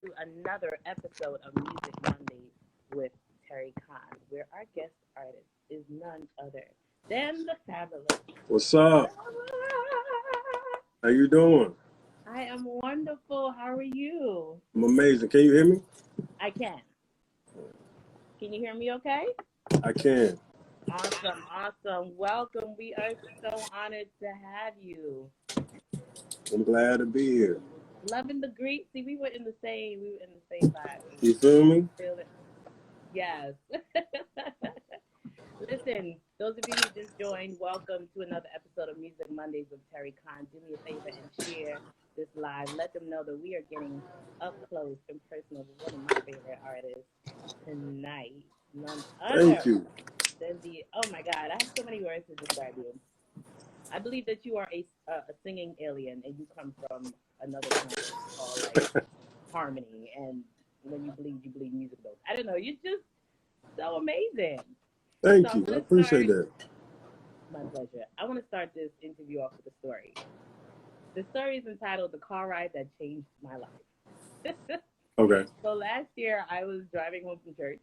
to another episode of Music Mondays with Terri Cann, where our guest artist is none other than the fabulous. What's up? How you doing? I am wonderful. How are you? I'm amazing. Can you hear me? I can. Can you hear me okay? I can. Awesome. Welcome. We are so honored to have you. I'm glad to be here. Loving the greet. See, we were in the same vibe. You feel me? Feel it. Yes. Listen, those of you who just joined, welcome to another episode of Music Mondays with Terri Cann. Do me a favor and share this live. Let them know that we are getting up close and personal with one of my favorite artists tonight. None other Thank you. than oh my God, I have so many words to describe you. I believe that you are a singing alien and you come from another country called like harmony. And when you bleed music notes. I don't know. You're just so amazing. Thank you. I appreciate that. My pleasure. I want to start this interview off with a story. The story is entitled "The Car Ride That Changed My Life." Okay. So last year I was driving home from church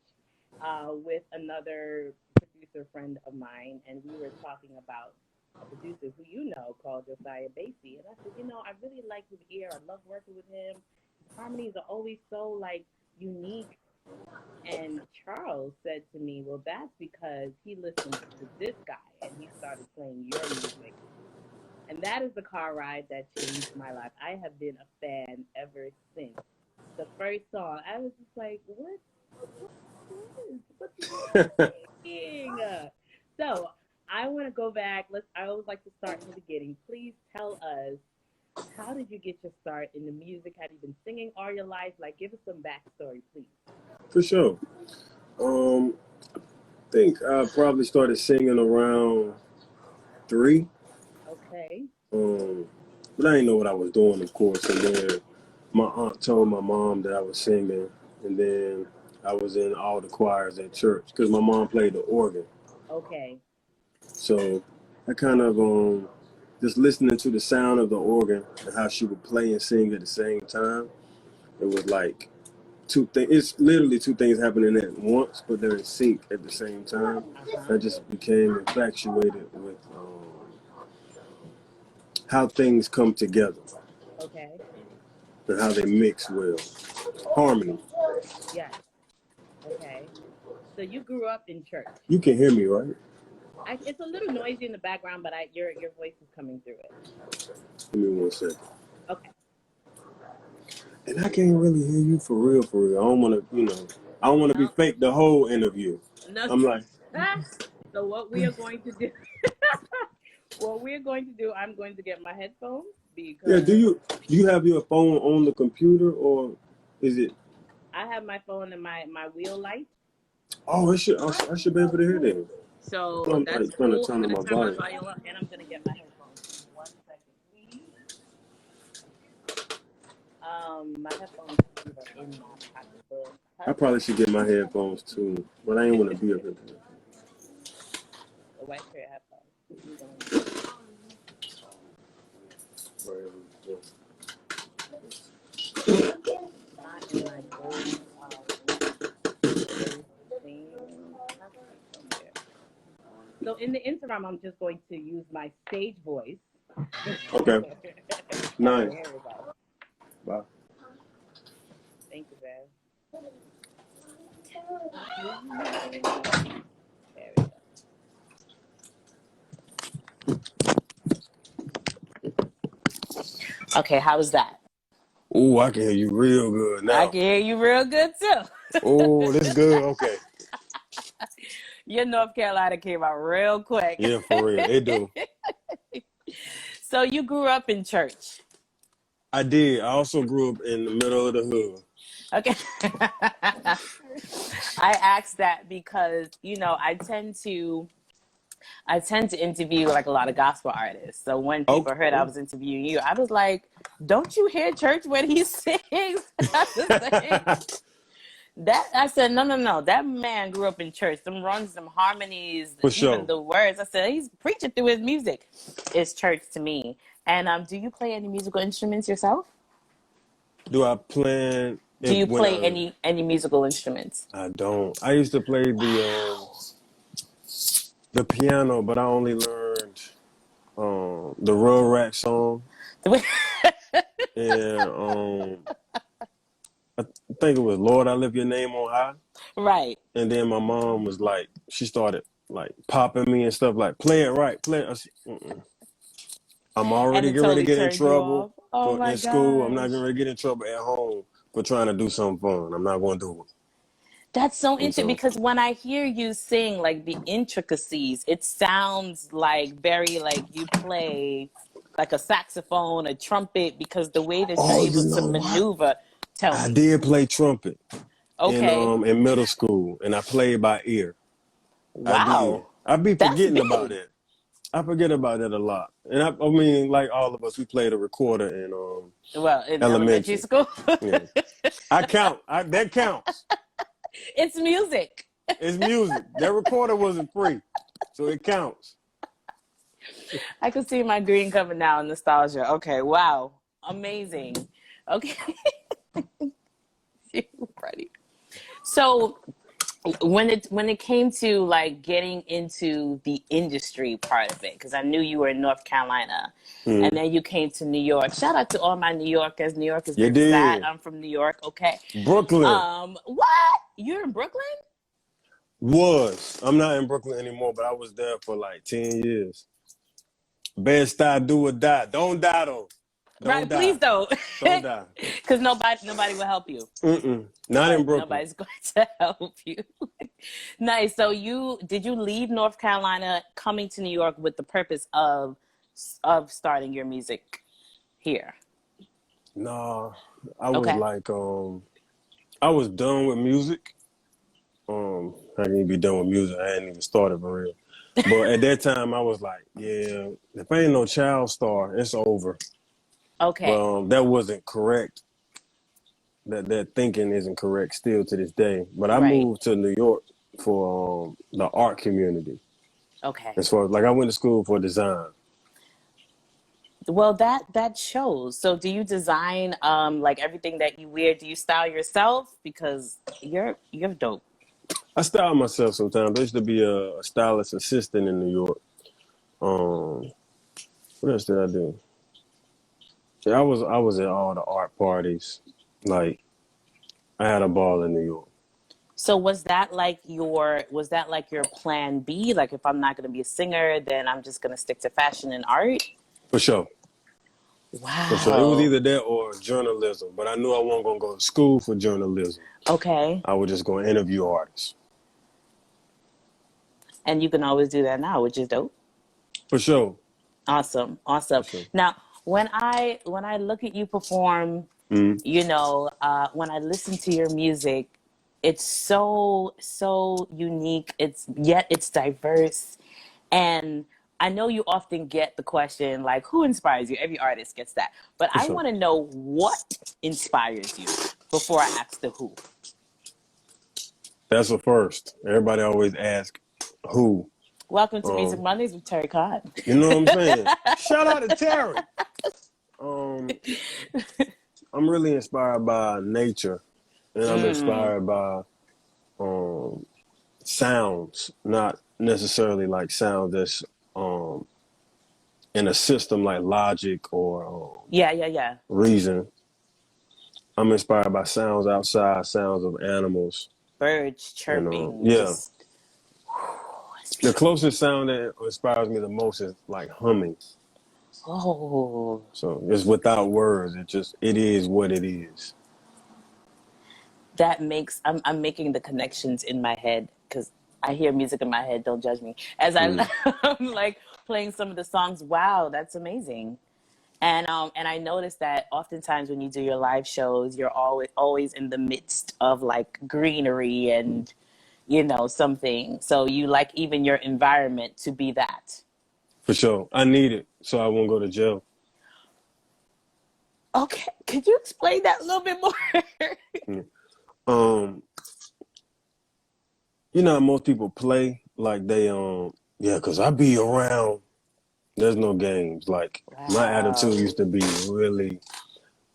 with another producer friend of mine, and we were talking about a producer who you know called Josiah Basie. And I said, I really like his ear. I love working with him. His harmonies are always so like unique. And Charles said to me, well, that's because he listened to this guy and he started playing your music. And that is the car ride that changed my life. I have been a fan ever since. The first song, I was just like, what is this? So I want to go back. I always like to start in the beginning. Please tell us, how did you get your start in the music? Have you been singing all your life? Like, give us some backstory, please. For sure. I think I probably started singing around 3. Okay. But I didn't know what I was doing, of course. And then my aunt told my mom that I was singing, and then I was in all the choirs at church because my mom played the organ. Okay. So I kind of just listening to the sound of the organ and how she would play and sing at the same time. It was like two things. It's literally two things happening at once, but they're in sync at the same time. I just became infatuated with how things come together. Okay. And how they mix well. Harmony. Yes. Okay. So you grew up in church. You can hear me, right? It's a little noisy in the background, but your voice is coming through it. Give me 1 second. Okay. And I can't really hear you for real. I don't want to, I don't want to be fake the whole interview. No. I'm like. So what we are going to do, I'm going to get my headphones. Yeah, do you have your phone on the computer or is it? I have my phone and my wheel light. Oh, I should be able to hear that. So I'm that's trying cool. to I'm turn going to turn my my volume. volume up and I'm going to get my headphones. 1 second, please. My headphones are in my pocketbook. I probably should get my headphones too, but I ain't want to be up here. The white pair of headphones. Not in my gold. So in the interim, I'm just going to use my stage voice. Okay. Nice. Here we go. Bye. Thank you, Bev. There we go. Okay, how was that? Oh, I can hear you real good now. I can hear you real good too. Oh, this is good. Okay. Your North Carolina came out real quick. Yeah, for real. It do. So you grew up in church? I did. I also grew up in the middle of the hood. Okay. I asked that because, I tend to interview like a lot of gospel artists. So when people heard I was interviewing you, I was like, don't you hear church when he sings? I said, no. That man grew up in church. Them runs, them harmonies, For even sure. the words. I said, he's preaching through his music. It's church to me. And do you play any musical instruments yourself? Do I plan? Do you when play I any musical instruments? I don't. I used to play Wow. the piano, but I only learned the Rural Rat song, and I think it was Lord I Lift Your Name on High. Right. And then my mom was like, she started like popping me and stuff like, play it right, play it. I said, mm-mm. I'm And already it getting ready to totally get in turned you trouble off. Oh my in school. I'm not gosh. getting ready to get in trouble at home for trying to do something fun. I'm not going to do it. That's so And interesting so, because when I hear you sing like the intricacies, it sounds like very like you play like a saxophone, a trumpet, because the way that you're oh, able you to know what? maneuver. Tell I me. did play trumpet Okay. in middle school, and I played by ear. I did. Wow. I be That's forgetting about big. that. I forget about that a lot. And I mean, like all of us, we played a recorder in Well, in elementary elementary. school, Yeah. I count. That counts. it's music. It's music. That recorder wasn't free, so it counts. I can see my green coming now, nostalgia. Okay, wow. Amazing. Okay. Ready. So when it came to like getting into the industry part of it, because I knew you were in North Carolina, and Mm. then you came to New York. Shout out to all my New Yorkers. New York is You where it's at. did. I'm from New York. Okay. Brooklyn What? You're in Brooklyn? was. I'm not in Brooklyn anymore, but I was there for like 10 years. Best I do or die. Don't die though. Don't Right. die. Please don't, Don't die. because nobody will help you. Mm-mm. Not in Right. Brooklyn. Nobody's going to help you. Nice. So did you leave North Carolina coming to New York with the purpose of starting your music here? Nah, I was Okay. like, I was done with music. I didn't even be done with music. I hadn't even started for real. But at that time, I was like, yeah, if I ain't no child star, it's over. Okay. Well, that wasn't correct. That thinking isn't correct still to this day. But I Right. moved to New York for the art community. Okay. As far as like I went to school for design. Well, that shows. So do you design like everything that you wear? Do you style yourself? Because you're dope. I style myself sometimes. I used to be a stylist assistant in New York. Um, what else did I do? Yeah, I was at all the art parties. Like I had a ball in New York. So was that like your plan B? Like if I'm not gonna be a singer, then I'm just gonna stick to fashion and art? For sure. For sure. It was Wow. either that or journalism. But I knew I wasn't gonna go to school for journalism. Okay. I was just gonna interview artists. And you can always do that now, which is dope. For sure. Awesome. For Awesome. sure. Now, when I look at you perform, Mm, when I listen to your music, it's so unique. It's diverse, and I know you often get the question like, "Who inspires you?" Every artist gets that, but for I sure. want to know what inspires you before I ask the who. That's a first. Everybody always asks who. Welcome to Music Um, Mondays with Terri Cann. you know what I'm saying? Shout out to Terri. Um, I'm really inspired by nature, and I'm Mm, inspired by um, sounds, not necessarily like sounds that's um, in a system like logic or yeah, yeah, yeah. reason. I'm inspired by sounds outside, sounds of animals, Birds and chirping, yeah. just it's The beautiful. closest sound that inspires me the most is like humming. Oh, So it's without words. It is what it is. that makes I'm making the connections in my head because I hear music in my head. Don't judge me as Mm, I'm like playing some of the songs. Wow, that's amazing. And I noticed that oftentimes when you do your live shows, you're always in the midst of like greenery and something. So you like even your environment to be that. for sure. I need it so I won't go to jail. Okay, could you explain that a little bit more? Mm. Um, you know how most people play like they yeah, because I be around. There's no games. Like my attitude Wow. used to be really,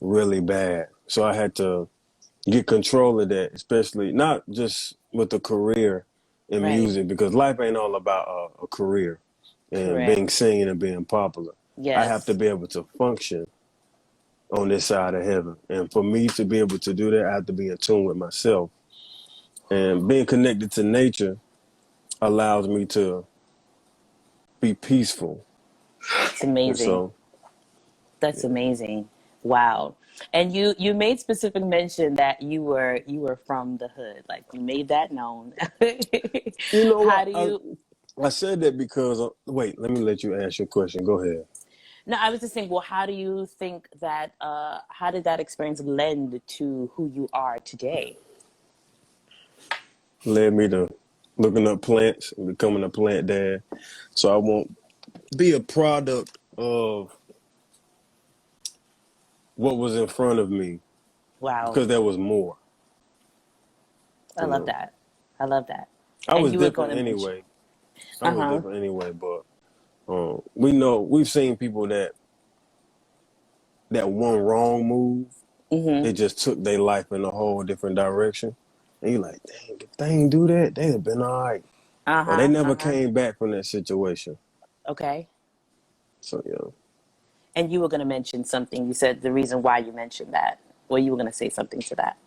really bad. So I had to get control of that, especially not just with a career in Right. music, because life ain't all about a career and being Correct. singing and being popular. I have to Yes. be able to function on this side of heaven. And for me to be able to do that, I have to be in tune with myself. And being connected to nature allows me to be peaceful. It's And amazing. so, That's yeah. amazing. Wow. And you made specific mention that you were from the hood. Like you made that known. You know How what? do you I said that because, wait, let me let you ask your question. Go ahead. No, I was just saying, well, how do you think that how did that experience lend to who you are today? Led me to looking up plants and becoming a plant dad. So I won't be a product of what was in front of me Wow. because there was more. I You love know, that. I love that. I And was you were going different to mention. anyway. I was Uh-huh. different anyway, but we've seen people that one wrong move, Mhm. it just took their life in a whole different direction. And you're like, dang, if they ain't do that, they'd have been all right. Or they Uh-huh. never Uh-huh. came back from that situation. Okay. So yeah, And you were going to mention something. You said the reason why you mentioned that. Well, you were going to say something to that.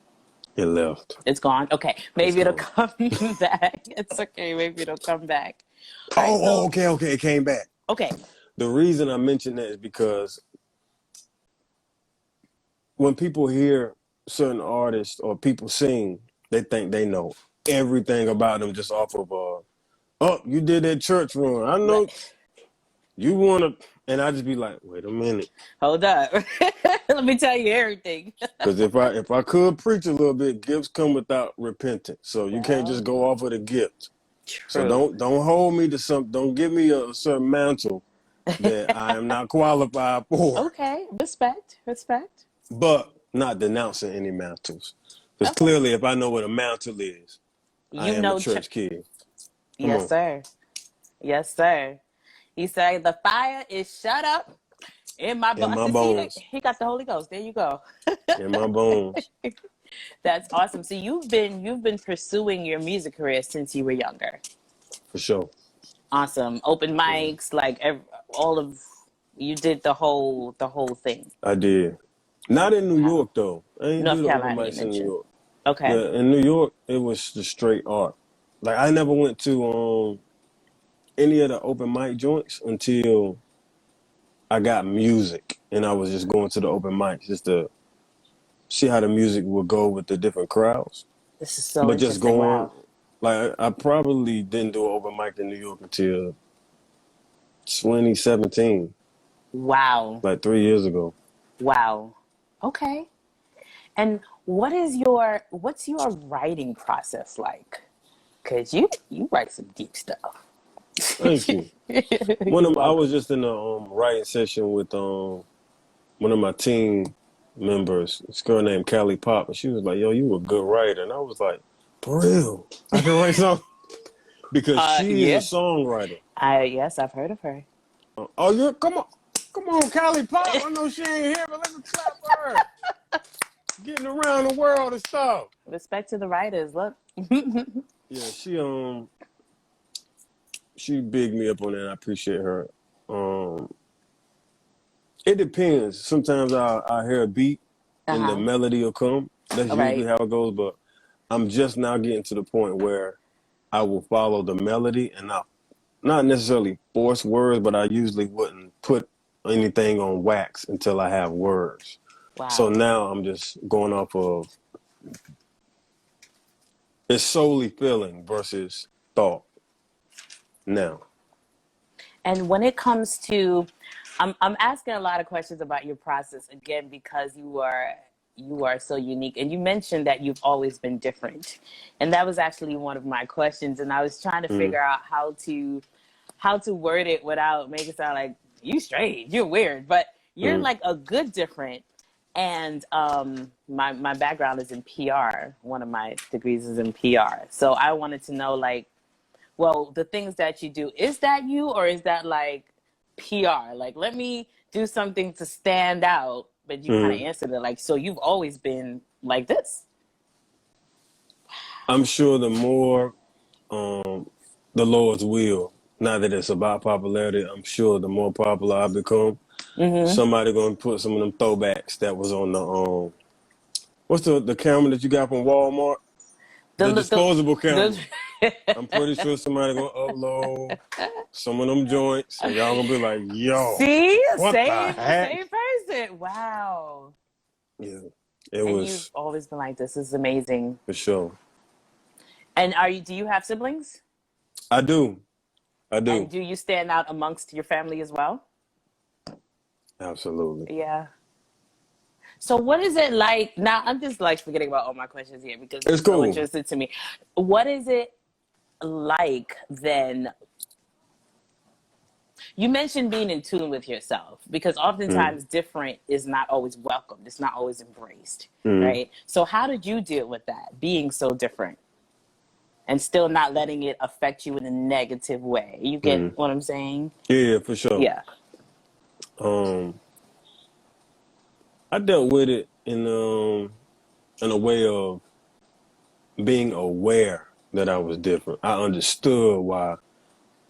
it left. It's gone. Okay. It's Maybe it'll gone. come back. It's okay. Maybe it'll come back. All right. Oh, So, okay, okay, it came back. okay. The reason I mentioned that is because when people hear certain artists or people sing, they think they know everything about them just off of oh, you did that church run. I know Right. you wanna, and I just be like, wait a minute, Hold up. Let me tell you everything. because if I could preach a little bit, gifts come without repentance, so you can't just Well, go off of the gift. So true. don't hold me to some, don't give me a certain mantle that I am not qualified for, Okay. Respect. Respect. but not denouncing any mantles. Because Okay. clearly, if I know what a mantle is, I You am a know, church kid. Come yes, on, sir. Yes, sir. He said, the fire is shut up in my in my bones. See, bones, he got the Holy Ghost. There you go. in my bones, That's awesome. So you've been pursuing your music career since you were younger. for sure. Awesome. Open Yeah, mics, like all of you did the whole thing. I did. Not in New Wow. York though. I ain't do North the open Carolina, you mics in New mentioned. York. Okay. Yeah, in New York, it was the straight art. Like I never went to any of the open mic joints until I got music, and I was just going to the open mics just to see how the music would go with the different crowds. This is so But just interesting. going, Wow. like I probably didn't do an open mic in New York until 2017, Wow. like 3 years ago. Wow. Okay. And what's your writing process like? Cause you write some deep stuff. Thank you. You're I was welcome. just in a writing session with one of my team members, this girl named Callie Pop, and she was like, "Yo, you a good writer," and I was like, "For real, I can write something," because she is a Yeah. songwriter. I Yes, I've heard of her. Oh, you come on, Callie Pop. I know she ain't here, but let me clap for her. Getting around the world and stuff. Respect to the writers. Look. Yeah, she bigged me up on that. I appreciate her. Um, it depends. Sometimes I hear a beat and the Uh-huh. melody will come. That's All usually right. how it goes. But I'm just now getting to the point where I will follow the melody and not necessarily force words, but I usually wouldn't put anything on wax until I have words. So Wow. now I'm just going off of it's solely feeling versus thought now. And when it comes to, I'm asking a lot of questions about your process again because you are so unique, and you mentioned that you've always been different, and that was actually one of my questions, and I was trying to Mm, figure out how to word it without making it sound like you strange, you're weird, but you're mm, like a good different. And my background is in PR. One of my degrees is in PR, so I wanted to know like well, the things that you do, is that you or is that like PR? Like, let me do something to stand out. But you kind of mm. answered it like, so you've always been like this. I'm sure the more the Lord's will, not that it's about popularity, I'm sure the more popular I become, Mm-hmm. somebody gonna put some of them throwbacks that was on the what's the camera that you got from Walmart? The disposable camera. I'm pretty sure somebody gonna upload some of them joints, and y'all gonna be like, "Yo, See, what the heck?" same person. Wow. Yeah, it And you've was always been like, this is amazing. for sure. And do you have siblings? I do, I And do, do you stand out amongst your family as well? absolutely. Yeah. So what is it like now? I'm just like forgetting about all my questions here because It's it's so cool. interesting to me. What is it like then? You mentioned being in tune with yourself because Mm. oftentimes different is not always welcomed. It's not always embraced, Mm. right? So how did you deal with that, being so different and still not letting it affect you in a negative way? You get Mm. what I'm saying? Yeah, for sure. Yeah. Um, I dealt with it in a way of being aware that I was different. I understood why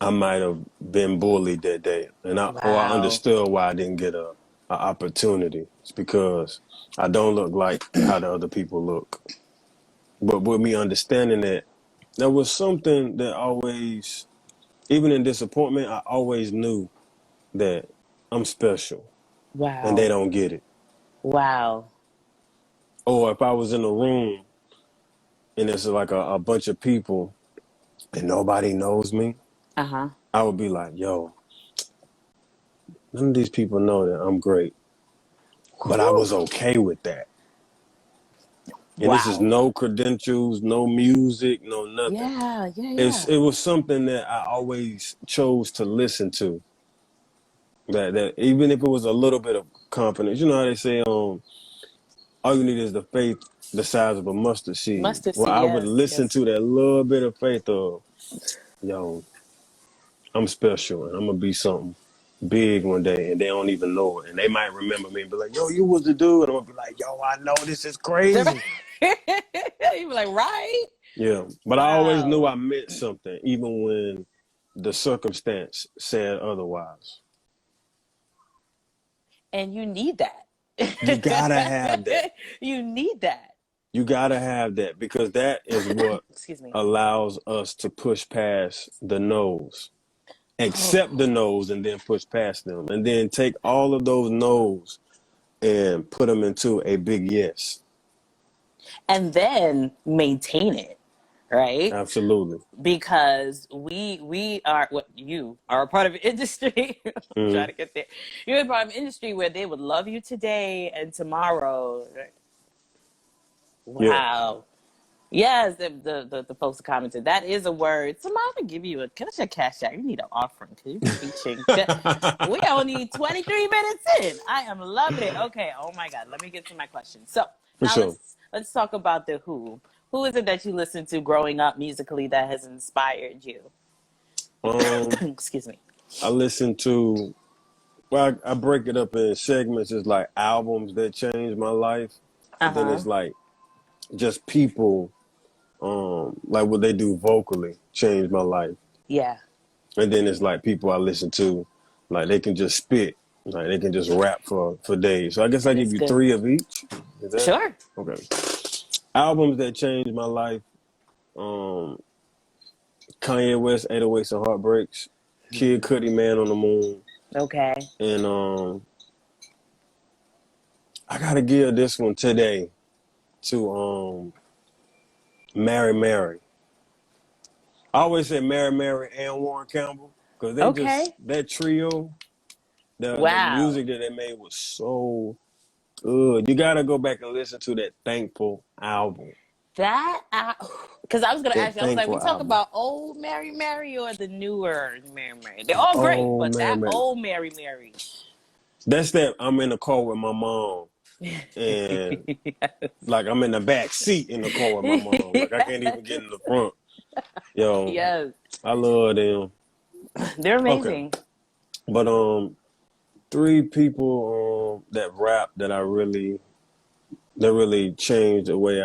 I might have been bullied that day, and I Wow. understood why I didn't get a opportunity. It's because I don't look like how the other people look. But with me understanding that, there was something that always, even in disappointment, I always knew that I'm special, and they Wow. don't get it. Wow. Or if I was in a room and it's like a bunch of people and nobody knows me, Uh-huh. I would be like, yo, none of these people know that I'm great. But I Whew. was okay with that. And this is Wow. no credentials, no music, no nothing. Yeah, yeah, yeah. It was something that I always chose to listen to. That even if it was a little bit of confidence, you know how they say, all you need is the faith the size of a mustard seed. Mustard Well, seed, I would yes, listen yes. to that little bit of faith of, yo, I'm special and I'm gonna be something big one day, and they don't even know it, and they might remember me and be like, "Yo, you was the dude," and I'm gonna be like, "Yo, I know this is crazy." You be like, right? Yeah, but I always knew Wow. I meant something, even when the circumstance said otherwise. And you need that. You gotta have that. You need that. You gotta have that because that is what Excuse me. allows us to push past the no's, accept the Oh. no's, and then push past them, and then take all of those no's and put them into a big yes. And then maintain it, right? Absolutely. Because we are what you are a part of an industry. I'm trying Mm-hmm. to get there. You're a part of an industry where they would love you today and tomorrow. Yeah. Wow. Yes, the folks commented. That is a word. Somebody will give you a can I cash out? You need an offering because you've been teaching. We only 23 minutes in. I am loving it. Okay. Oh my God. Let me get to my question. So For now sure. let's talk about the Who. Who is it that you listened to growing up musically that has inspired you? Um, Excuse me. I listen to, well, I break it up in segments. It's like albums that changed my life. Uh And then huh. it's like just people, like what they do vocally changed my life. Yeah. And then it's like people I listen to, like they can just spit, like they can just rap for days. So I guess I That give is you good. three of each. Is that Sure. okay? Albums that changed my life. Um, Kanye West, 808s and Heartbreaks, Kid Cudi, Man on the Moon, Okay. and I gotta give this one today to Mary Mary. I always say Mary Mary and Warren Campbell because they just Okay. that trio, the Wow. music that they made was so good. You gotta go back and listen to that Thankful album. That because I was gonna That ask you, I was like, we Thankful talk album. about old Mary Mary or the newer Mary Mary. They're all great, Oh but Mary that Mary. old Mary Mary. That's that I'm in the car with my mom and like I'm in the back seat in the car with my mom. Like I can't even get in the front. Yo, Yes, I love them. they're Okay. amazing. But three people that rap that really changed the way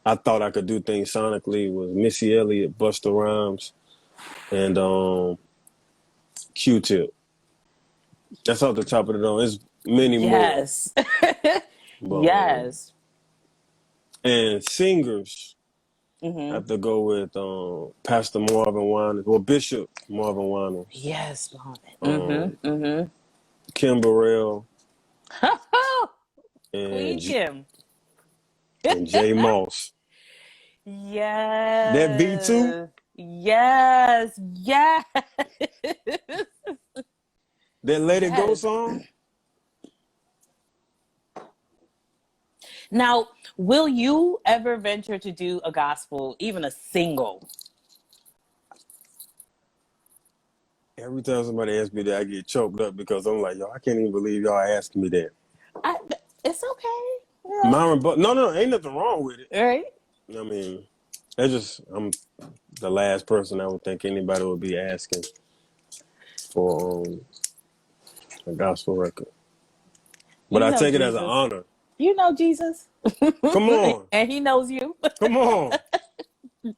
I I thought I could do things sonically was Missy Elliott, Busta Rhymes, and Q-Tip. That's off the top of the dome. There's many more. Yes. But Yes. and singers, I Mm-hmm. have to go with Pastor Marvin Winans, or Bishop Marvin Winans, Yes, Marvin. um, Mm-hmm. Mm-hmm. Kim Burrell, and Queen Kim. and Jay Moss. That V2, Yes. Yes. Yes. that Let It Go Yes. song. Now, will you ever venture to do a gospel, even a single? Every time somebody asks me that, I get choked up because I'm like, yo, I can't even believe y'all asking me that. I, it's okay. Myron, but no, ain't nothing wrong with it. All right. I mean, that's just I'm the last person I would think anybody would be asking for a gospel record. But You I know take it as an Jesus. honor. You know Jesus. Come on, And he knows you. come on.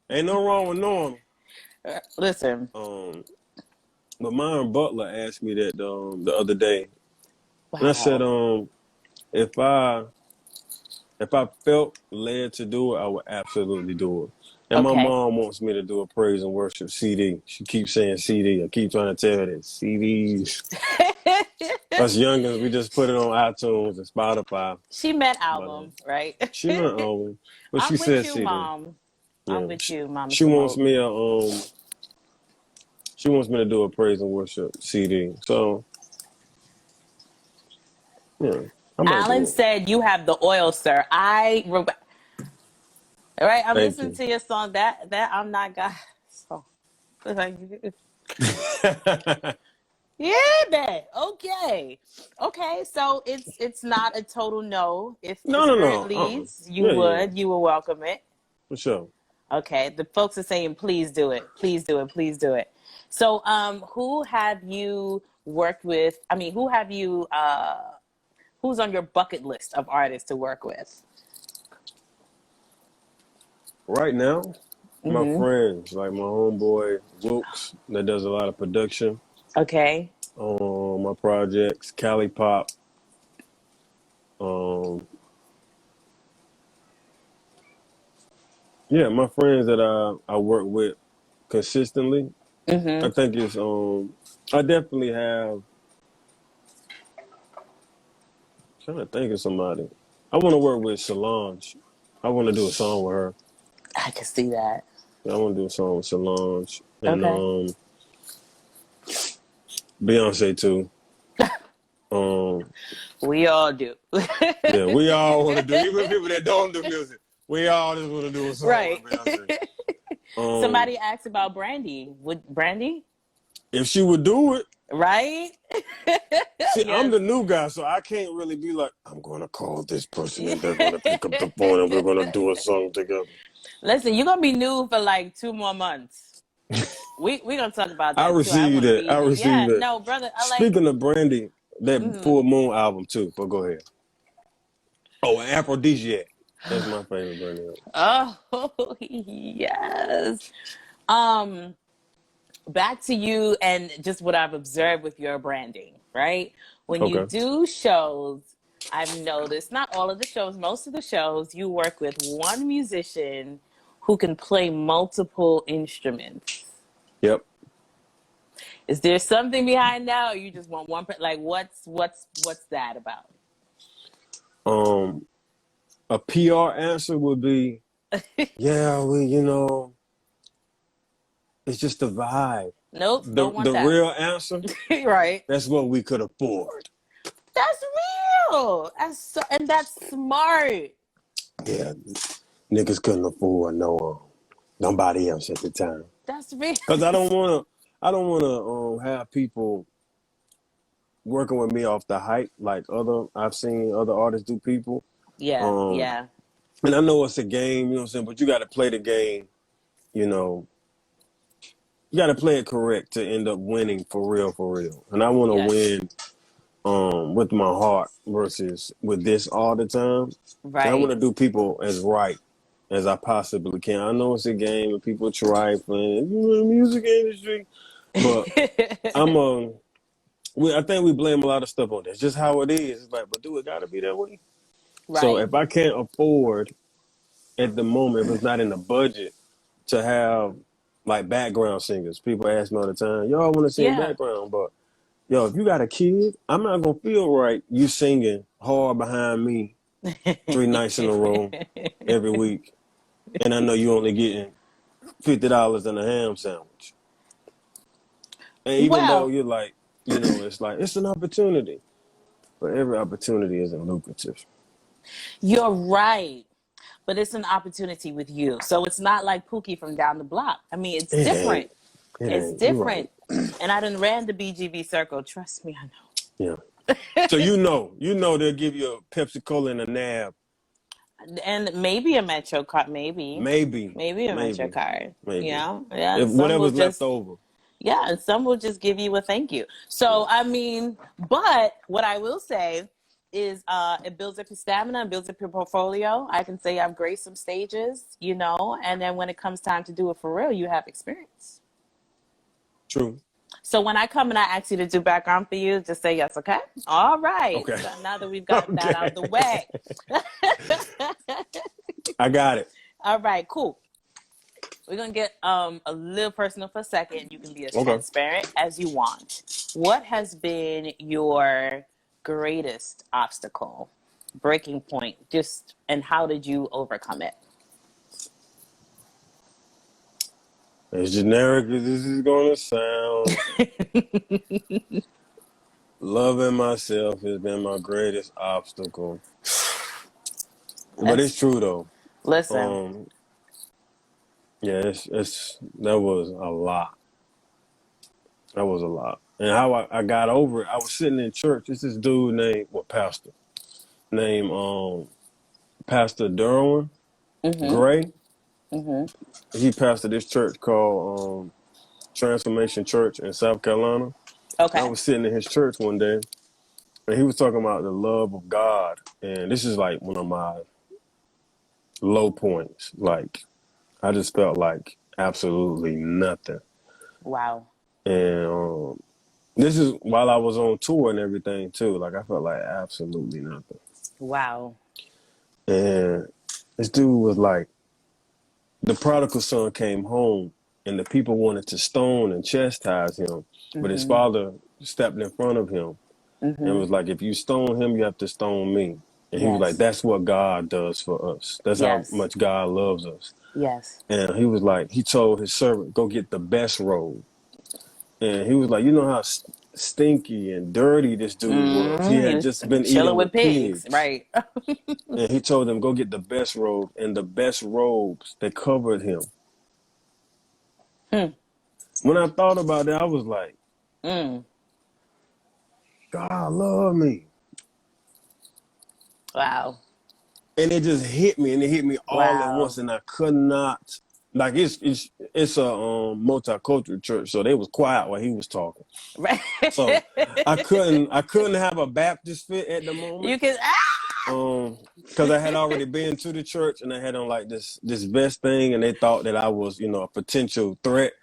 Ain't no wrong with knowing Listen. him. But Myron Butler asked me that the other day, and I said, Wow. if I felt led to do it, I would absolutely do it. And my Okay. mom wants me to do a praise and worship CD. She keeps saying CD. I keep trying to tell her that CDs. Us youngins, we just put it on iTunes and Spotify. She meant But album, right? she not always. But she I'm with said you, CD. Mom. I'm Yeah. with you, Mama She wants Samoht. me she wants me to do a praise and worship CD. So yeah, I might Alan do it. said you have the oil, sir. Right, I'm Thank listening you. to your song. That I'm not God. So, yeah, man. Okay, okay. So it's not a total no. If the spirit No. leads, Yeah. you will welcome it. For sure. Okay. The folks are saying, please do it. Please do it. Please do it. So, who have you worked with? I mean, who have you? Who's on your bucket list of artists to work with? Right now, my Mm-hmm. friends, like my homeboy Wilkes, that does a lot of production Okay. on my projects, Cali Pop. Um, yeah, my friends that I work with consistently. I Mm-hmm. think it's I definitely have. Trying to think of somebody. I want to work with Solange. I want to do a song with her. I can see that. I want to do a song with Solange and Okay. Beyonce too. Um, We all do. yeah, we all want to do. Even people that don't do music, we all just want to do a song Right. with Beyonce. Somebody asked about Brandy. Would Brandy? If she would do it. Right? See, I'm Yes. the new guy, so I can't really be like, I'm going to call this person and they're going to pick up the phone and we're going to do a song together. Listen, you're gonna be new for like 2 more months. We gonna talk about I that too. I received want to that. be I in it. Yeah, received that. no, brother. I like. Speaking of Brandy, that Mm-hmm. Full Moon album too, but go ahead. Oh, and Aphrodisiac. That's my favorite Brandy album. Oh yes. Um, Back to you and just what I've observed with your branding, right? When you Okay. do shows, I've noticed not all of the shows, most of the shows, you work with one musician who can play multiple instruments. Yep. Is there something behind that, or you just want one? Like, what's that about? Um, a PR answer would be, yeah, it's just the vibe. Nope, The don't want the that. real answer, Right. that's what we could afford. That's real. And that's smart. Yeah, niggas couldn't afford nobody else at the time. That's real. Cause I don't wanna have people working with me off the hype like I've seen other artists do people. Yeah, Um, yeah. and I know it's a game, you know what I'm saying, but you got to play the game, you know. You got to play it correct to end up winning for real, for real. And I want to Yes. win with my heart versus with this all the time. And I want Right. to do people as right as I possibly can. I know it's a game and people trifling, you know, the music industry, but I'm I think we blame a lot of stuff on that. It's just how it is. It's like, but do it gotta be that way? So Right. if I can't afford at the moment, if it's not in the budget, to have like background singers, people ask me all the time, "Yo, I want to sing Yeah. background," but yo, if you got a kid, I'm not gonna feel right you singing hard behind me 3 nights in a row every week, and I know you only getting $50 and a ham sandwich. And even though Well, you're like, you know, it's like it's an opportunity, but every opportunity isn't lucrative. you're right. But it's an opportunity with you. So it's not like Pookie from down the block. I mean, it's It different. ain't. It It's ain't. You're right. different. And I done ran the BGB circle. Trust me, I Yeah. know. So you know they'll give you a Pepsi Cola and a nab. And maybe a Metro card, maybe. Maybe. Maybe a Metro Maybe. card. You Maybe. know? Yeah, If and some will whatever's left just over. yeah, and some will just give you a thank you. Yeah. So I mean, but what I will say is it builds up your stamina, builds up your portfolio. I can say I've graced some stages, you know, and then when it comes time to do it for real, you have experience. True. So when I come and I ask you to do background for you, just say yes, okay? All right. Okay. So now that we've gotten that out Okay. of the way. I got it. All right, cool. We're gonna get a little personal for a second. You can be as Okay. transparent as you want. What has been your greatest obstacle, breaking point, just and how did you overcome it? As generic as this is gonna sound, loving myself has been my greatest obstacle. But it's That's true though. listen. Um, yeah, it's that was a lot. That was a lot. And how I got over it, I was sitting in church. It's this dude named pastor named Pastor Derwin Mm-hmm. Gray. Mm-hmm. He pastored this church called Transformation Church in South Carolina. I Okay. was sitting in his church one day, and he was talking about the love of God. And this is like one of my low points. Like, I just felt like absolutely nothing. Wow. And this is while I was on tour and everything, too. Like, I felt like absolutely nothing. Wow. And this dude was like, the prodigal son came home, and the people wanted to stone and chastise him. But his Mm-hmm. father stepped in front of him and Mm-hmm. was like, if you stone him, you have to stone me. And he was like, Yes. that's what God does for us. That's how Yes. much God loves us. Yes. And he was like, he told his servant, go get the best robe. And he was like, you know how stinky and dirty this dude was. He Mm-hmm. He had was just been chilling eating with with pigs, pigs. right? And he told them, go get the best robe. And the best robes that covered him. Hmm. When I thought about that, I was like, Mm. God love me. Wow. And it just hit me, and it hit me all at once, Wow. and I could not. Like it's a multicultural church, so they was quiet while he was talking. Right. So I couldn't have a Baptist fit at the moment. You can. Because I had already been to the church and I had on like this vest thing, and they thought that I was, you know, a potential threat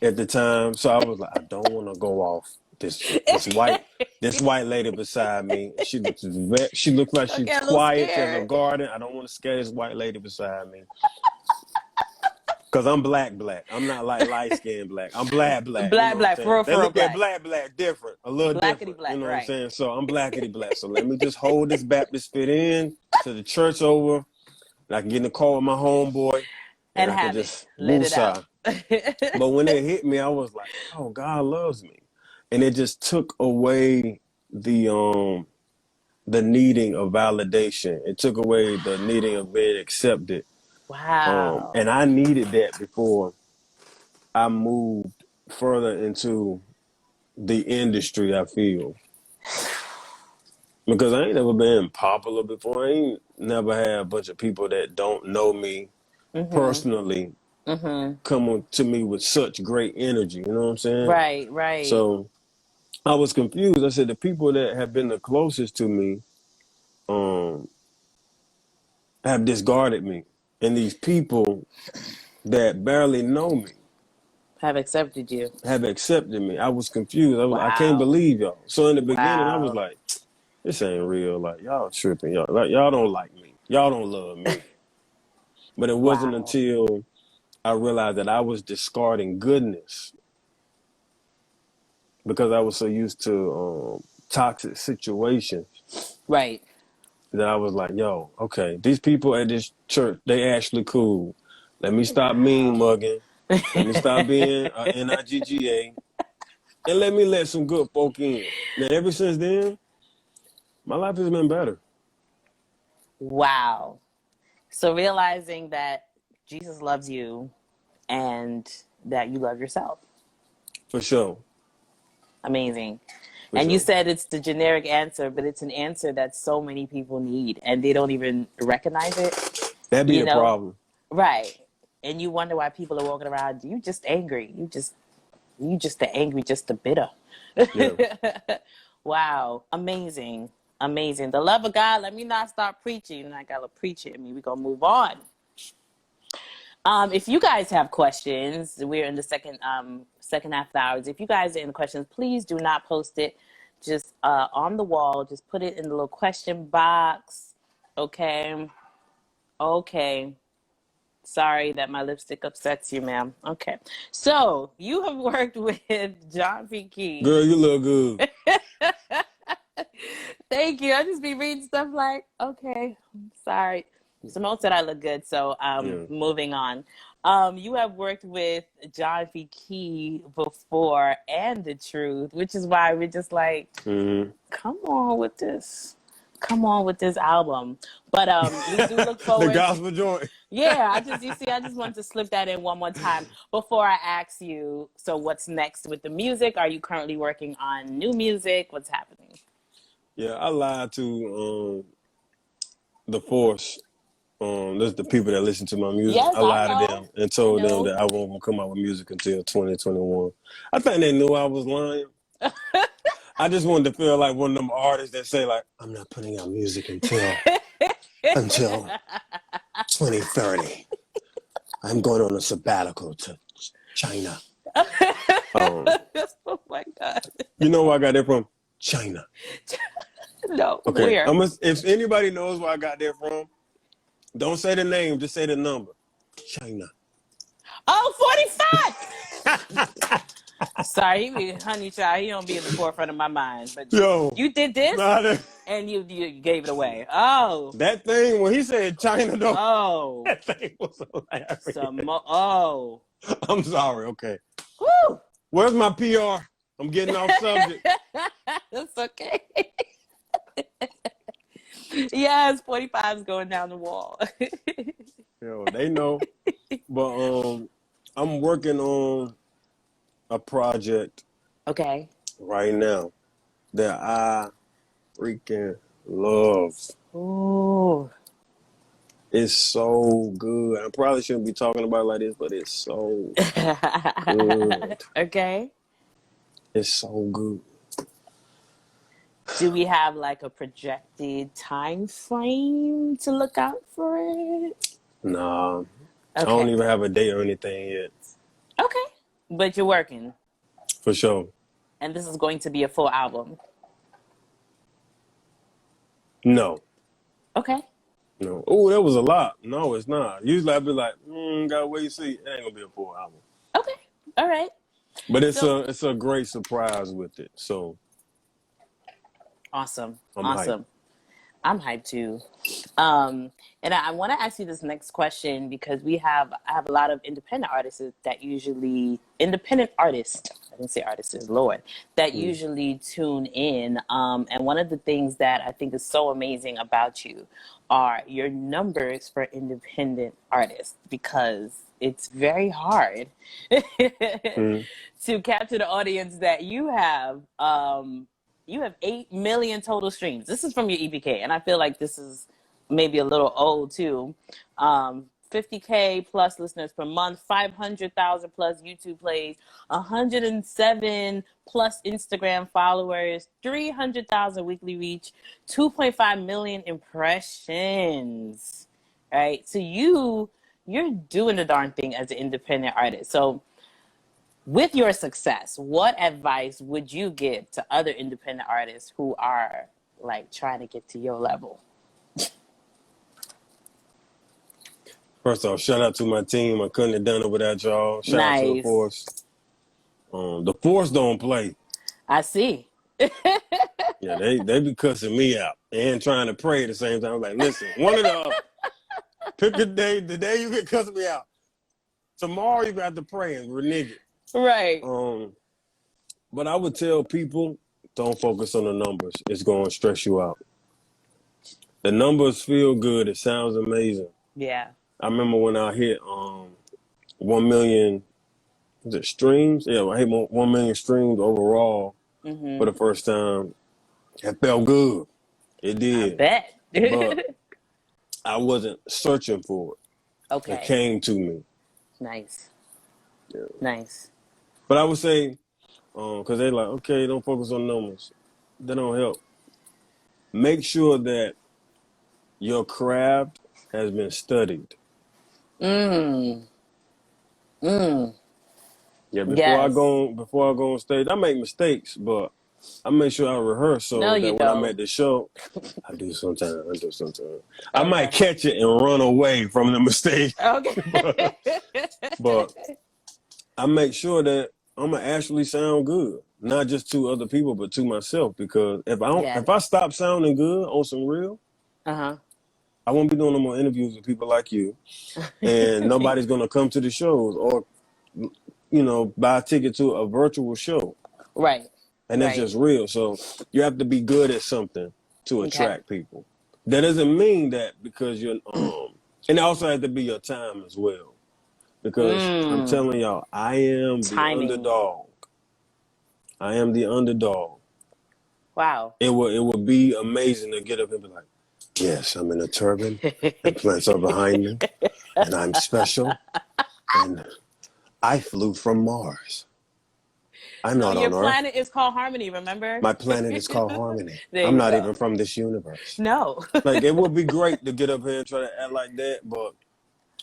at the time. So I was like, I don't want to go off this white lady beside me. She looks like Don't she's get a little quiet. She has a scared. garden. I don't want to scare this white lady beside me. Cause I'm black. I'm not like light skinned black. I'm black. You Black, know what I'm black, saying? They for real, look at black. black different, a little Blackety different. You black, know what I'm right. saying? So I'm blackety black. So let me just hold this Baptist fit in to the church over. And I can get in the car with my homeboy, and And I can have it. just Let it out. woosah. But when it hit me, I was like, oh, God loves me. And it just took away the needing of validation. It took away the needing of being accepted. Wow. And I needed that before I moved further into the industry, I feel. Because I ain't never been popular before. I ain't never had a bunch of people that don't know me Mm-hmm. personally Mm-hmm. come to me with such great energy. You know what I'm saying? Right, right. So I was confused. I said, the people that have been the closest to me, um, have discarded me, and these people that barely know me Have accepted you. have accepted me. I was confused. I can't Wow. believe y'all. So in the beginning, I was Wow. like, this ain't real. Like, y'all tripping. Y'all don't like me. Y'all don't love me. But it wasn't Wow. until I realized that I was discarding goodness because I was so used to toxic situations Right. that I was like, yo, okay, these people at this church, they actually cool. Let me stop mean Wow. mugging. Let me stop being NIGGA. And let me let some good folk in. Now, ever since then, my life has been better. Wow. So realizing that Jesus loves you and that you love yourself. For sure. Amazing. For And you sure. said it's the generic answer, but it's an answer that so many people need and they don't even recognize it, That'd be you the know? problem. Right. And you wonder why people are walking around, you just angry. You just the angry, just the bitter. Yeah. Wow. Amazing. Amazing. The love of God, let me not start preaching. And I gotta preach it. I mean, we're gonna move on. If you guys have questions, we're in the second half of the hours. If you guys are in questions, please do not post it just on the wall. Just put it in the little question box. Okay. Okay. Sorry that my lipstick upsets you, ma'am. Okay. So you have worked with John P. Key. Girl, you look good. Thank you. I just be reading stuff like, okay, sorry. Samoht said I look good, so Yeah. moving on. You have worked with John P. Key before and The Truth, which is why we're just like, Mm-hmm. come on with this. Come on with this album. But we do look The forward. gospel joint. Yeah, I just wanted to slip that in one more time before I ask you, so what's next with the music? Are you currently working on new music? What's happening? Yeah, I lied to the force. That's the people that listen to my music. Yes, I I lied to know. them and I told them know. that I won't come out with music until 2021. I think they knew I was lying. I just wanted to feel like one of them artists that say like, I'm not putting out music until 2030. I'm going on a sabbatical to China. Oh my God. You know where I got that from? China. No, Okay. where? If anybody knows where I got that from, don't say the name, just say the number. China. Oh, 45! Sorry, honey child, he don't be in the forefront of my mind. But Yo. you did this Nah, and you gave it away. Oh. that thing, when he said China, though, Oh. that thing was hilarious. Oh. I'm sorry, okay. Woo! Where's my PR? I'm getting off subject. That's okay. Yes, 45 is going down the wall. Yo, they know. But I'm working on a project Okay. right now that I freaking love. Ooh. It's so good. I probably shouldn't be talking about it like this, but it's so good. Okay. It's so good. Do we have like a projected time frame to look out for it? Nah, I don't Okay. even have a date or anything yet. Okay. But you're working. For sure. And this is going to be a full album. No. Okay. No. Oh, that was a lot. No, it's not. Usually I'd be like, gotta wait and see. It ain't gonna be a full album. Okay. All right. But So it's a great surprise with it. So awesome. I'm hyped. Awesome. I'm hyped too. And I want to ask you this next question because I have a lot of independent artists that usually independent artists. I didn't say artists, Lord, that usually tune in. And one of the things that I think is so amazing about you are your numbers for independent artists because it's very hard to capture the audience that you have. You have 8 million total streams. This is from your EPK, and I feel like this is maybe a little old too. 50K plus listeners per month, 500,000 plus YouTube plays, 107 plus Instagram followers, 300,000 weekly reach, 2.5 million impressions. right? So you're doing the darn thing as an independent artist. So with your success, what advice would you give to other independent artists who are like trying to get to your level? First off, shout out to my team. I couldn't have done it without y'all. Shout out to the Nice. Force. The Force don't play. I see. Yeah, they be cussing me out and trying to pray at the same time. I'm like, listen, one of the other. Pick a day. The day you get cussing me out. Tomorrow you got to pray and renege it. Right. But I would tell people, don't focus on the numbers. It's going to stress you out. The numbers feel good. It sounds amazing. Yeah. I remember when I hit 1 million, was it streams? Yeah, I hit 1 million streams overall for the first time. It felt good. It did. I bet. But I wasn't searching for it. Okay. It came to me. Nice. Yeah. Nice. But I would say, because they're like, okay, don't focus on numbers. That don't help. Make sure that your craft has been studied. Yeah, before I go on stage, I make mistakes, but I make sure I rehearse so that when I'm at the show, I do sometimes. I might catch it and run away from the mistake. Okay. but I make sure that I'm gonna actually sound good, not just to other people, but to myself. Because if I stop sounding good on some real, I won't be doing no more interviews with people like you, and nobody's gonna come to the shows or, buy a ticket to a virtual show. Right. And that's just real. So you have to be good at something to attract people. That doesn't mean that because you're, and it also has to be your time as well. Because I'm telling y'all, I am the underdog. I am the underdog. Wow. It would be amazing to get up and be like, yes, I'm in a turban and plants are behind me and I'm special and I flew from Mars. I'm not on Earth. Your planet is called Harmony, remember? My planet is called Harmony. I'm not even from this universe. No. Like, it would be great to get up here and try to act like that, but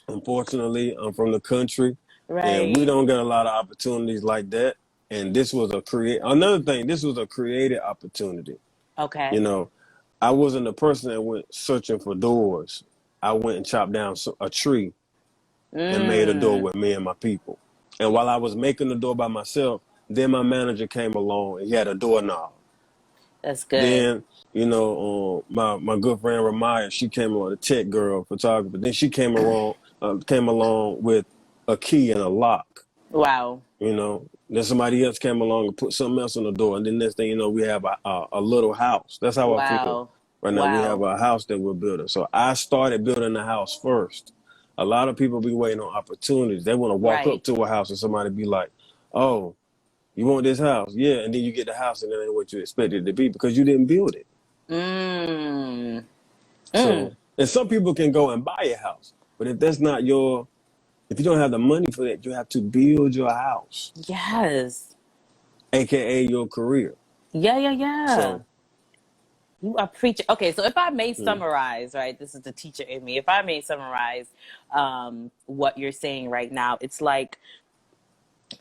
unfortunately, I'm from the country, and we don't get a lot of opportunities like that. And this was another thing, this was a creative opportunity. Okay. I wasn't the person that went searching for doors. I went and chopped down a tree and made a door with me and my people. And while I was making the door by myself, then my manager came along and he had a doorknob. That's good. Then, my good friend Ramaya, she came along, the tech girl, photographer. Then she came along with a key and a lock. Wow. Then somebody else came along and put something else on the door. And then next thing you know, we have a little house. That's how I feel right now. We have a house that we're building. So I started building the house first. A lot of people be waiting on opportunities. They want to walk up to a house and somebody be like, oh, you want this house? Yeah. And then you get the house and it ain't what you expected it to be because you didn't build it. So, and some people can go and buy a house. But if that's not if you don't have the money for that, you have to build your house. Yes. AKA your career. Yeah. So, you are preaching. Okay, so if I may summarize, right, this is the teacher in me. If I may summarize what you're saying right now, it's like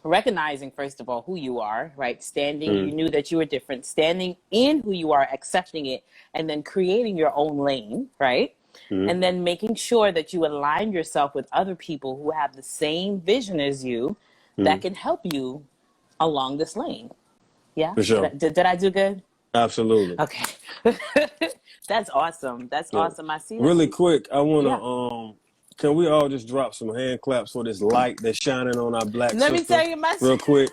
recognizing, first of all, who you are, right? You knew that you were different, standing in who you are, accepting it, and then creating your own lane, right? And then making sure that you align yourself with other people who have the same vision as you that can help you along this lane. Yeah? For sure. Did I do good? Absolutely. Okay. That's awesome. That's awesome. I see. Really quick, I want to, can we all just drop some hand claps for this light that's shining on our black sister? Let me tell you real quick.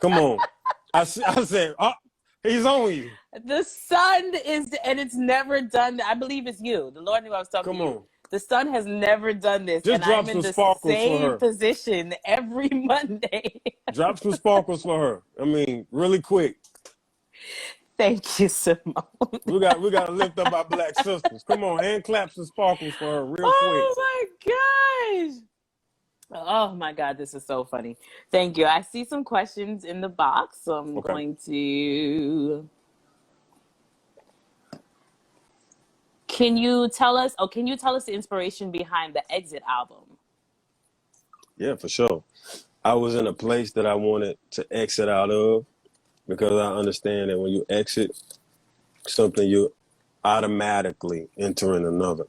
Come on. I said, he's on you. The sun is, and it's never done. I believe it's you. The Lord knew I was talking to you. Come on. The sun has never done this. Just and drop I'm in some the sparkles same for her. position every Monday. Drop some sparkles for her. I mean, really quick. Thank you, Samoht. We got to lift up our black sisters. Come on, hand claps and sparkles for her real quick. Oh my gosh. Oh my God, this is so funny. Thank you. I see some questions in the box, so I'm going to... Can you tell us the inspiration behind the Exit album? Yeah, for sure. I was in a place that I wanted to exit out of because I understand that when you exit something, you automatically enter in another.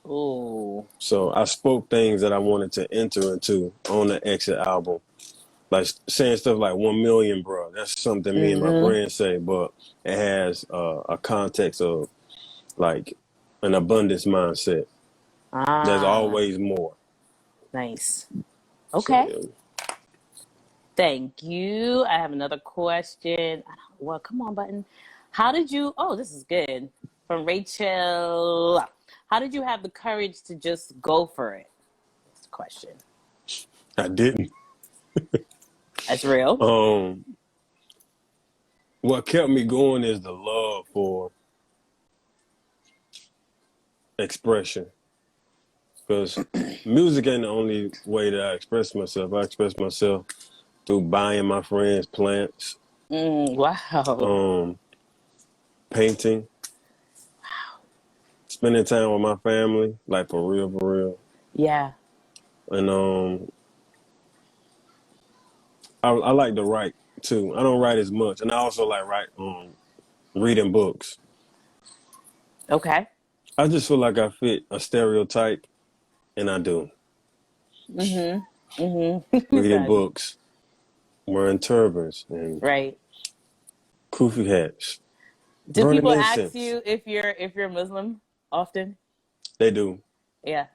Ooh. So I spoke things that I wanted to enter into on the Exit album. Like saying stuff like 1 million, bro. That's something me and my Mm-hmm. friends say, but it has a context of like an abundance mindset. There's Ah, always more. nice. So Okay. yeah. Thank you. I have another question. Well, come on, button. How did you? Oh, this is good. From Rachel. How did you have the courage to just go for it? That's the question. I didn't. That's real. What kept me going is the love for expression. Because music ain't the only way that I express myself. I express myself through buying my friends plants, Wow. painting, spending time with my family, like for real, for real. Yeah. And I like to write too. I don't write as much, and I also like reading books. Okay. I just feel like I fit a stereotype, and I do. Mm-hmm. Mm-hmm. Reading Son. books, wearing turbans and Right. kufi hats, Do burning people ask incense. you if you're Muslim often? They do. Yeah.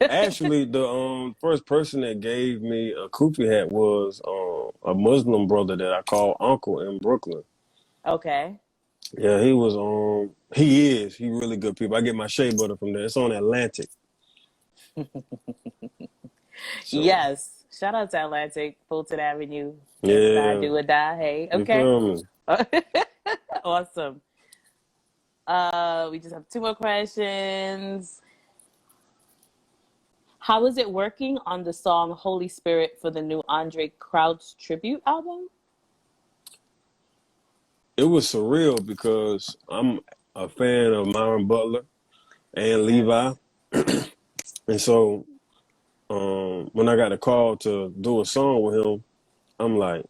Actually, the first person that gave me a kufi hat was a Muslim brother that I call Uncle in Brooklyn. Okay. Yeah, he was he really good people. I get my shea butter from there. It's on Atlantic. So Yes. Shout out to Atlantic, Fulton Avenue. Inside yeah, do or die. Hey. you Okay. feel me? Awesome. We just have two more questions. How is it working on the song Holy Spirit for the new Andre Crouch tribute album? It was surreal because I'm a fan of Myron Butler and Yes. Levi, and so when I got a call to do a song with him, I'm like,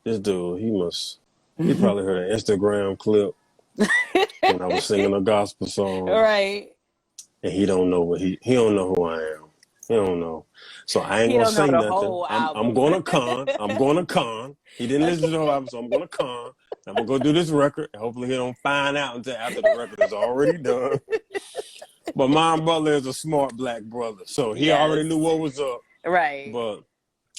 this dude, he probably heard an Instagram clip when I was singing a gospel All song, right. and he don't know he don't know who I am. He don't know. So I ain't He gonna don't know say the nothing. whole I'm album. going to con. I'm going to con. He didn't listen to the whole album, so I'm going to con. I'm gonna go do this record, and hopefully he don't find out until after the record is already done. But my brother is a smart black brother, so he already Yes. knew what was up. Right. But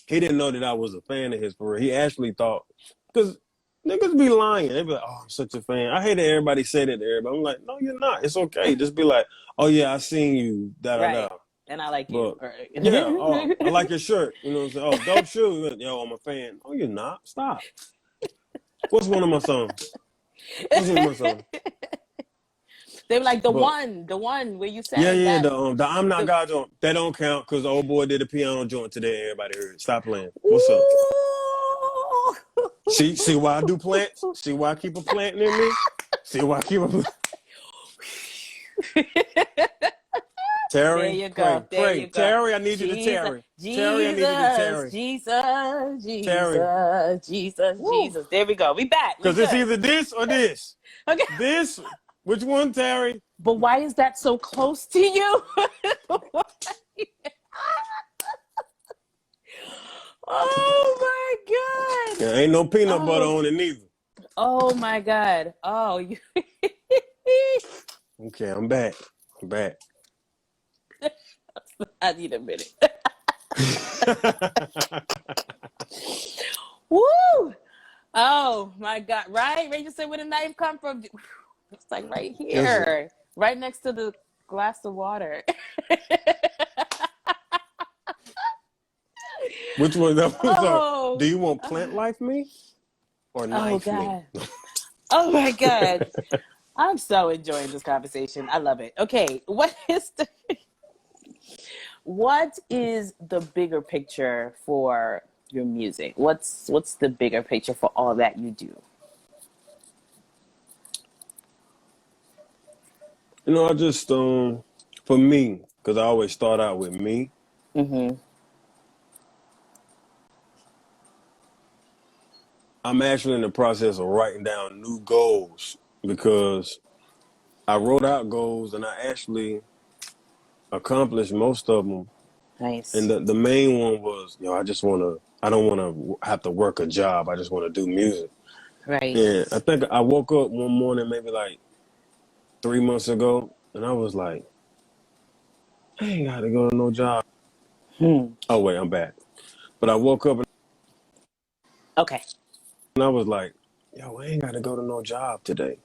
he didn't know that I was a fan of his for real. He actually thought, because niggas be lying. They be like, oh, I'm such a fan. I hate that everybody say that to everybody. I'm like, no, you're not. It's okay. Just be like, oh, yeah, I seen you, da-da-da. Right. And I like you. But, All yeah, oh, I right. like your shirt. You know what I'm saying? Oh, dope shoes. Yo, I'm a fan. Oh, you're not. Stop. What's one of my songs? What's one of my songs? They were like But, the one where you yeah, sang yeah, that. the I'm Not The, God joint. That don't count because the old boy did a piano joint today. Everybody heard it. Stop playing. What's up? ooh. See why I do plants? See why I keep a plant near me? See why I keep a plant? There Terry, you go. pray, There pray. you go. Terry, I need you to Jesus, Terry. Terry, I need you to Jesus, Terry. Jesus, Terry. Jesus, Jesus, Woo. Jesus. There we go. We back. We Because it's good. either this or this. Okay. This, which one, Terry? But why is that so close to you? Oh my God. Yeah, ain't no peanut butter Oh. on it neither. Oh my God. Oh, you. Okay, I'm back. I'm back. I need a minute. Woo! Oh my God! Right? Rachel said, "Where the knife come from?" It's like right Yes, here, right next to the glass of water. which one? Sorry. Do Oh, you want plant life me or oh knife me? God! Oh my God! I'm so enjoying this conversation. I love it. Okay, what is the bigger picture for your music? What's the bigger picture for all that you do? I just for me, because I always start out with me. Mm-hmm. I'm actually in the process of writing down new goals because I wrote out goals and I actually accomplished most of them. And Nice. the main one was, I don't want to have to work a job. I just want to do music. Right. And I think I woke up one morning, maybe like 3 months ago, and I was like, I ain't got to go to no job. Hmm. Oh, wait, I'm back. But I woke up Okay. and I was like, yo, I ain't got to go to no job today.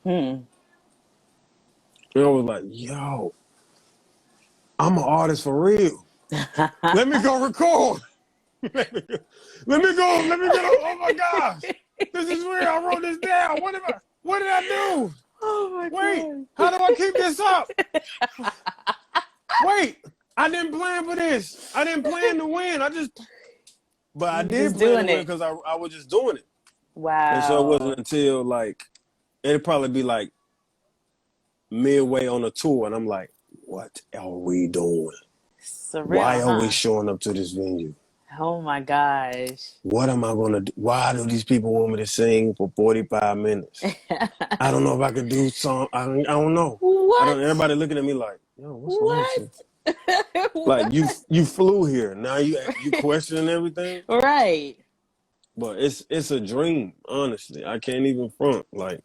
Hmm. And I was like, yo, I'm an artist for real. Let me go record. let me go. Let me get on. Oh my gosh. This is real. I wrote this down. What did I do? Oh my Wait, God. how do I keep this up? Wait, I didn't plan for this. I didn't plan to win. But I You did just plan to doing win it. because I was just doing it. And so it wasn't Wow. until like, it'd probably be like midway on a tour. And I'm like, what are we doing? Why Surreal, are we huh? showing up to this venue? Oh my gosh. What am I going to do? Why do these people want me to sing for 45 minutes? I don't know if I could do song. I don't know. I don't. What? Everybody looking at me like, yo, what's wrong with What? you? Like What? you flew here. Now you questioning everything. Right. But it's a dream. Honestly, I can't even front. Like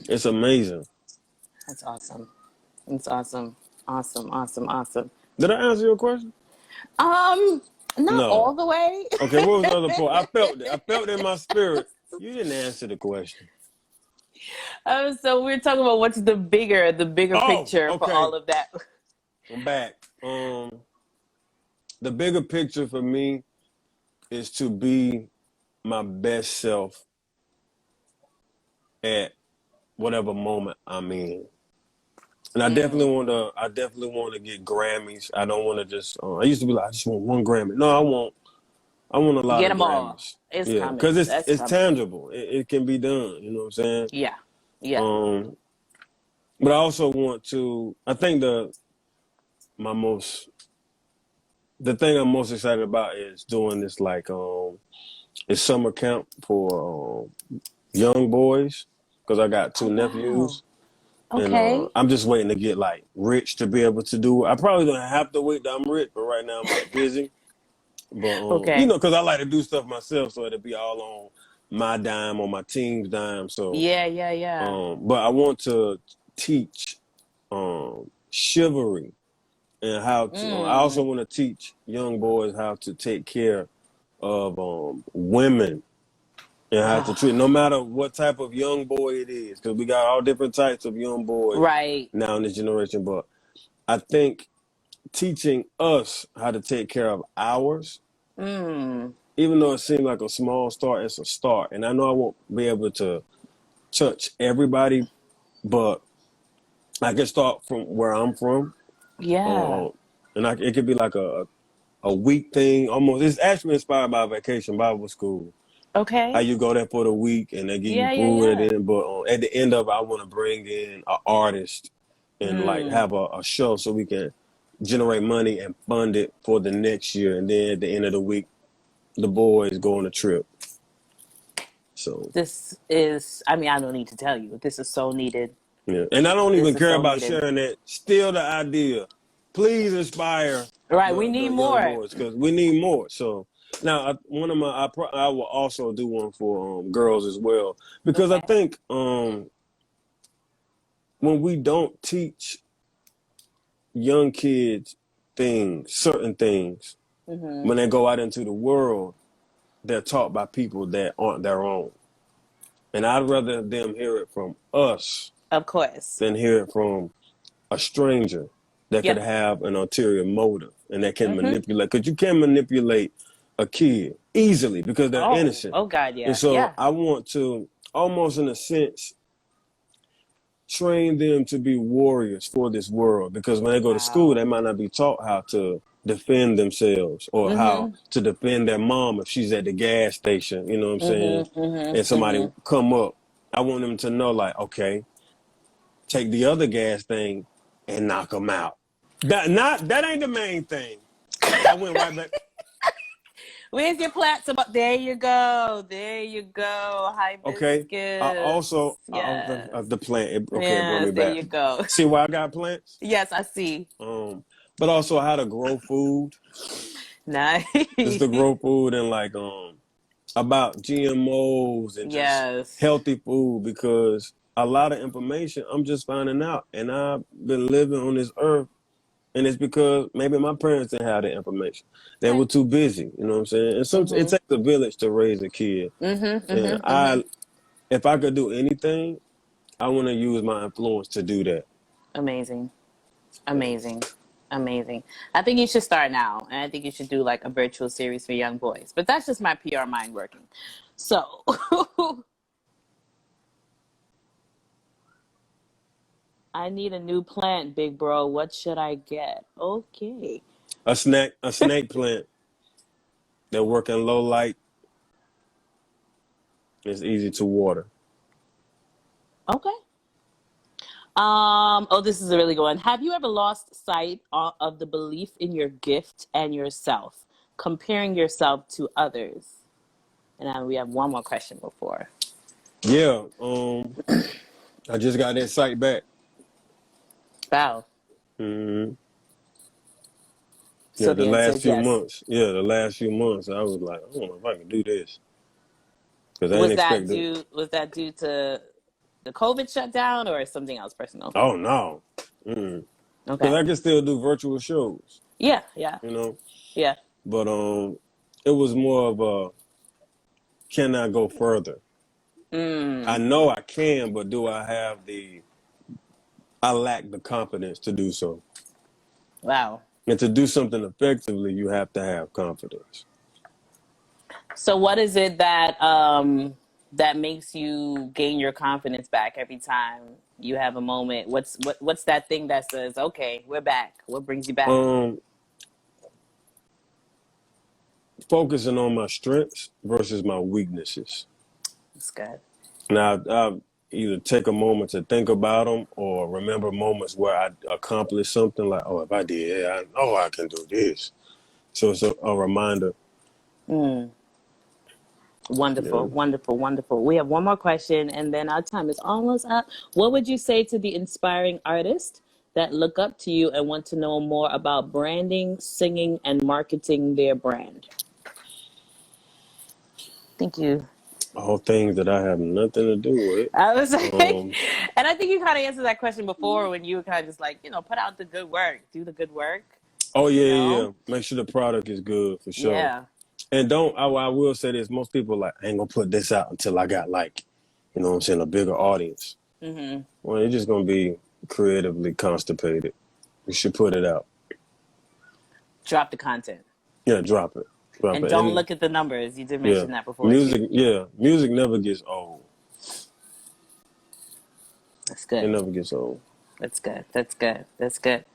it's amazing. That's awesome. That's awesome. Awesome. Awesome. Awesome. Did I answer your question? Um, not all No. the way. Okay. What was the other part? I felt it. I felt it in my spirit. You didn't answer the question. So we're talking about what's the bigger Oh, picture for okay. all of that. I'm back. The bigger picture for me is to be my best self at whatever moment I'm in. And Mm. I definitely want to get Grammys. I don't want to just I used to be like I just want one Grammy. No, I want a lot Get of them all. Grammys. It's Yeah, coming. cuz That's it's coming. tangible. It can be done, you know what I'm saying? Yeah. Yeah. Um but I also want to I think my most the thing I'm most excited about is doing this like it's summer camp for young boys because I got Oh two wow. nephews. And Okay. I'm just waiting to get like rich to be able to do it. I probably don't have to wait till I'm rich, but right now I'm like busy. But Okay. because I like to do stuff myself, so it'll be all on my dime or my team's dime. So, Yeah. Yeah. Yeah. but I want to teach chivalry and how to. I also Mm. want to teach young boys how to take care of women and how to treat, Ah. no matter what type of young boy it is, because we got all different types of young boys Right. now in this generation. But I think teaching us how to take care of ours, Mm. even though it seems like a small start, it's a start. And I know I won't be able to touch everybody, but I can start from where I'm from. Yeah. Uh, it could be like a week thing almost. It's actually inspired by Vacation Bible School. How Okay. you go there for the week and they give you Yeah. Yeah. food at Yeah. the end, but at the end of it, I want to bring in an artist and like Mm. have a show so we can generate money and fund it for the next year. And then at the end of the week, the boys go on a trip. So This is. I mean, I don't need to tell you. This is so needed. yeah, and I don't This even is care so about needed. sharing that. Still, the idea. Please inspire Right. We the need young more. boys because we need more. So now, I will also do one for girls as well because I Okay. think when we don't teach young kids certain things, Mm-hmm. when they go out into the world, they're taught by people that aren't their own. And I'd rather them hear it from us Of course. than hear it from a stranger that could Yep. have an ulterior motive and that can Mm-hmm. manipulate. Because you can manipulate a kid easily because they're Oh. innocent. Oh God. And Yeah. so Yeah. I want to almost in a sense train them to be warriors for this world because when they go to school, Wow. they might not be taught how to defend themselves or how Mm-hmm. to defend their mom if she's at the gas station, you know what I'm saying? Mm-hmm. Mm-hmm. And somebody Mm-hmm. come up. I want them to know like, okay, take the other gas thing and knock them out. That ain't the main thing. I went right back. Where's your plant? There you go. There you go. Hibiscus. Okay. Also, Yes. the plant. Okay, it brought Yes, me there back. you go. See why I got plants? Yes, I see. But also how to grow food. Nice. Just to grow food and like about GMOs and just Yes. healthy food, because a lot of information I'm just finding out, and I've been living on this earth, and it's because maybe my parents didn't have the information. They were too busy, you know what I'm saying? And sometimes it takes a village to raise a kid. And if I could do anything, I want to use my influence to do that. Amazing. Amazing. Amazing. I think you should start now, and I think you should do like a virtual series for young boys. But that's just my PR mind working. So I need a new plant, big bro. What should I get? Okay. A snake plant that work in low light. It's easy to water. Okay. This is a really good one. Have you ever lost sight of the belief in your gift and yourself, comparing yourself to others? And we have one more question before. Yeah. I just got that sight back. Wow. Mm-hmm. So Yeah, the last few yes. months. Yeah, the last few months, I was like, I don't know if I can do this. Because I Was didn't that expect due to the COVID shutdown or something else personal? Oh, no. Because Okay. I can still do virtual shows. Yeah. You know? Yeah. But it was more of a, can I go further? I know I can, but do I have I lack the confidence to do so. Wow. And to do something effectively, you have to have confidence. So what is it that that makes you gain your confidence back every time you have a moment? What's that thing that says, okay, we're back? What brings you back? Focusing on my strengths versus my weaknesses. That's good. Now, I either take a moment to think about them or remember moments where I accomplished something like, oh, if I did, I know I can do this. So it's a reminder. Wonderful, Yeah. wonderful, wonderful. We have one more question and then our time is almost up. What would you say to the inspiring artists that look up to you and want to know more about branding, singing, and marketing their brand? Thank you. All things that I have nothing to do with. I was like, and I think you kind of answered that question before when you were kind of just like, put out the good work, do the good work. Oh, yeah. Make sure the product is good for sure. Yeah. And I will say this, most people like, I ain't gonna put this out until I got like, you know what I'm saying, a bigger audience. Well, you're just gonna be creatively constipated. You should put it out. Drop the content. Yeah, drop it. And don't look at the numbers. You did mention that before. Music never gets old. That's good. It never gets old. That's good. That's good. That's good.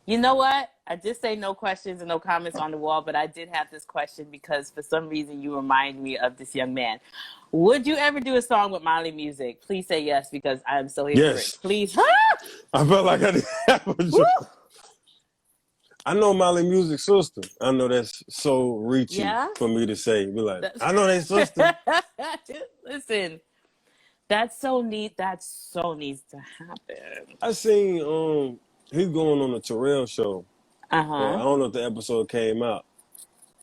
You know what? I did say no questions and no comments on the wall, but I did have this question because for some reason you remind me of this young man. Would you ever do a song with Molly Music? Please say yes because I am so here for it. Please. I felt like I didn't have a joke. I know Molly Music's sister. I know that's so reaching for me to say. Be like, I know they sister. Listen, that's so neat. That so needs to happen. I seen he's going on the Terrell show. I don't know if the episode came out.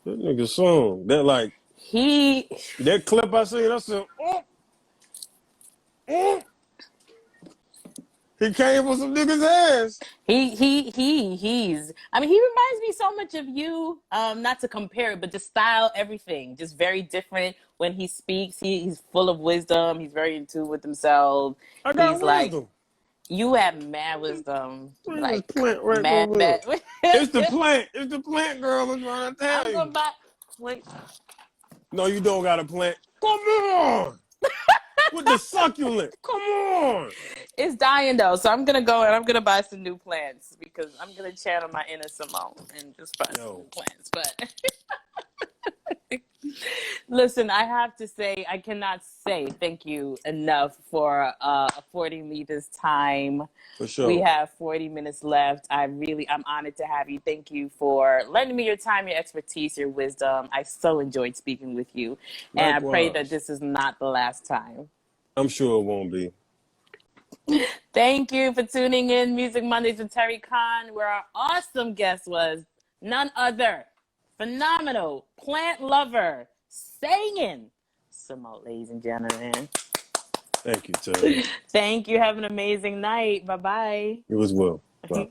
That nigga song. That like that clip I seen, I said, oh. He came for some niggas' ass. He's. I mean, he reminds me so much of you. Not to compare it, but just style, everything, just very different. When he speaks, he's full of wisdom. He's very in tune with himself. I got he's wisdom. Like, you have mad wisdom. Like plant right mad. It's the plant. It's the plant, girl. I'm trying to tell you. Gonna buy. Wait. No, you don't got a plant. Come on. With the succulent. Come on. It's dying though, so I'm gonna go and I'm gonna buy some new plants because I'm gonna channel my inner Samoht and just buy some new plants. But Listen, I have to say, I cannot say thank you enough for affording me this time. For We sure. have 40 minutes left. I'm honored to have you. Thank you for lending me your time, your expertise, your wisdom. I so enjoyed speaking with you. And I pray that Likewise. this is not the last time. I'm sure it won't be. Thank you for tuning in Music Mondays with Terri Cann, where our awesome guest was none other, phenomenal plant lover, singing Samoht, ladies and gentlemen. Thank you, Terri. Thank you. Have an amazing night. Bye-bye. You as well. Bye.